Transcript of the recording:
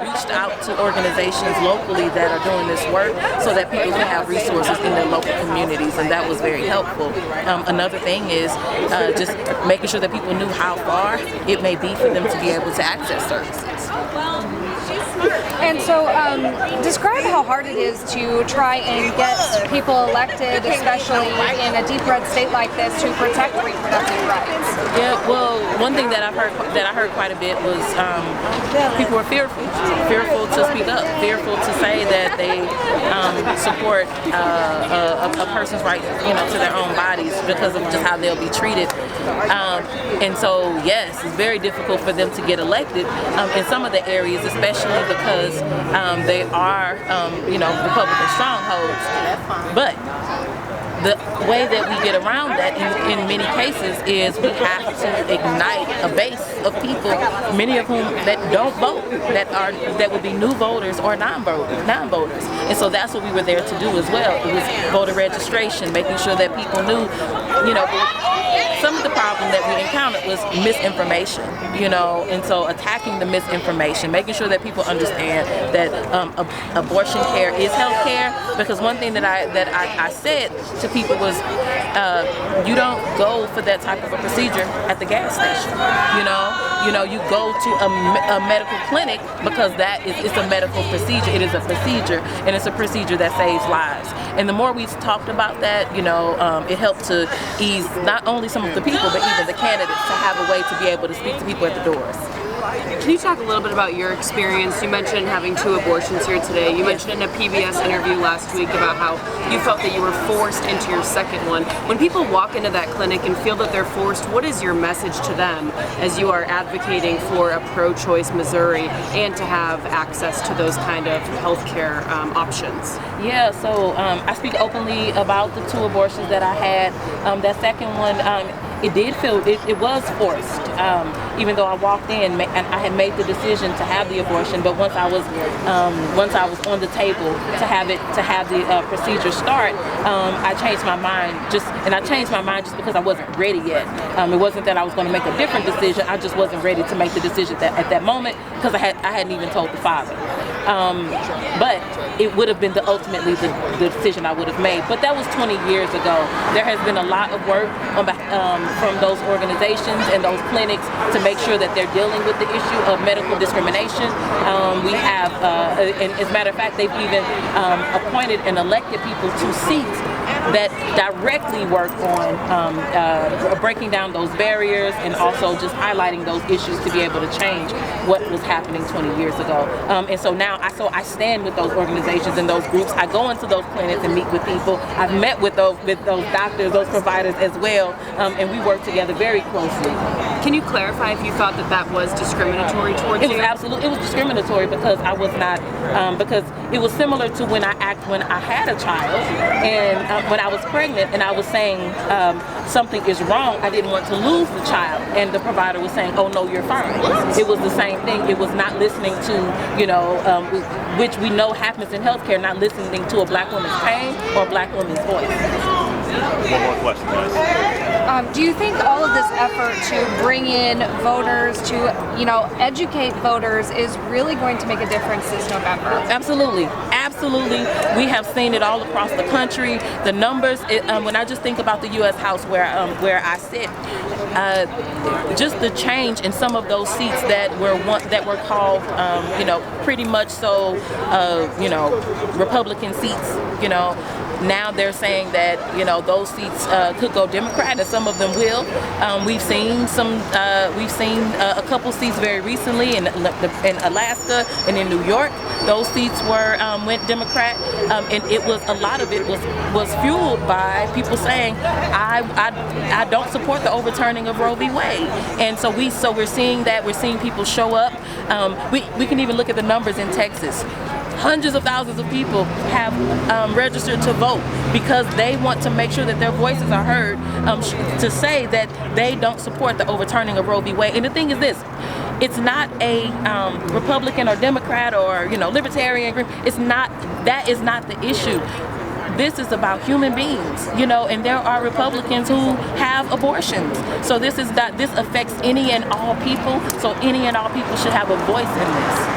reached out to organizations locally that are doing this work so that people can have resources in their local communities, and that was very helpful. Another thing is just making sure that people knew how far it may be for them to be able to access services. And so describe how hard it is to try and get people elected, especially in a deep red state like this, to protect reproductive rights. Yeah, well, one thing that I heard quite a bit was people were fearful to speak up, fearful to say that they support a person's right, to their own bodies because of just how they'll be treated. And so, yes, it's very difficult for them to get elected in some of the areas, especially because they are, Republican strongholds. But the way that we get around that in many cases is we have to ignite a base of people, many of whom that don't vote, that would be new voters or non-voters. And so that's what we were there to do as well. It was voter registration, making sure that people knew, some of the problem that we encountered was misinformation, and so attacking the misinformation, making sure that people understand that abortion care is health care, because one thing that I said to people was, you don't go for that type of a procedure at the gas station, you go to a medical clinic because it's a medical procedure. It is a procedure, and it's a procedure that saves lives. And the more we talked about that, it helped to ease not only some of the people, but even the candidates to have a way to be able to speak to people at the doors. Can you talk a little bit about your experience? You mentioned having 2 abortions here today. You mentioned in a PBS interview last week about how you felt that you were forced into your second one. When people walk into that clinic and feel that they're forced, what is your message to them as you are advocating for a pro-choice Missouri and to have access to those kind of healthcare options? Yeah, so I speak openly about the 2 abortions that I had. That second one, it did feel, it was forced, even though I walked in and I had made the decision to have the abortion. But once I was on the table to have the procedure start, I changed my mind. I changed my mind just because I wasn't ready yet. It wasn't that I was going to make a different decision. I just wasn't ready to make the decision at that moment because I hadn't even told the father. But it would have been ultimately the decision I would have made. But that was 20 years ago. There has been a lot of work from those organizations and those clinics to make sure that they're dealing with the issue of medical discrimination. We have, and as a matter of fact, they've even appointed and elected people to seats that directly work on breaking down those barriers and also just highlighting those issues to be able to change what was happening 20 years ago. And so now I stand with those organizations and those groups. I go into those clinics and meet with people. I've met with those doctors, those providers as well, and we work together very closely. Can you clarify if you thought that was discriminatory towards you? It was absolutely, it was discriminatory because I was not, because it was similar to when I had a child and when I was pregnant and I was saying something is wrong, I didn't want to lose the child, and the provider was saying, oh no, you're fine. It was the same thing. It was not listening to, which we know happens in healthcare, not listening to a black woman's pain or a black woman's voice. One more question, guys. Do you think all of this effort to bring in voters, to educate voters, is really going to make a difference this November? Absolutely, absolutely. We have seen it all across the country. The numbers. When I just think about the U.S. House where I sit, just the change in some of those seats that were called, pretty much so, Republican seats, Now they're saying that those seats could go Democrat, and some of them will. We've seen a couple seats very recently in Alaska and in New York. Those seats went Democrat, and a lot of it was fueled by people saying, I don't support the overturning of Roe v. Wade, and so we're seeing that. We're seeing people show up. We can even look at the numbers in Texas. Hundreds of thousands of people have registered to vote because they want to make sure that their voices are heard, to say that they don't support the overturning of Roe v. Wade. And the thing is this, it's not a Republican or Democrat or libertarian group. That is not the issue. This is about human beings, and there are Republicans who have abortions. So this affects any and all people. So any and all people should have a voice in this.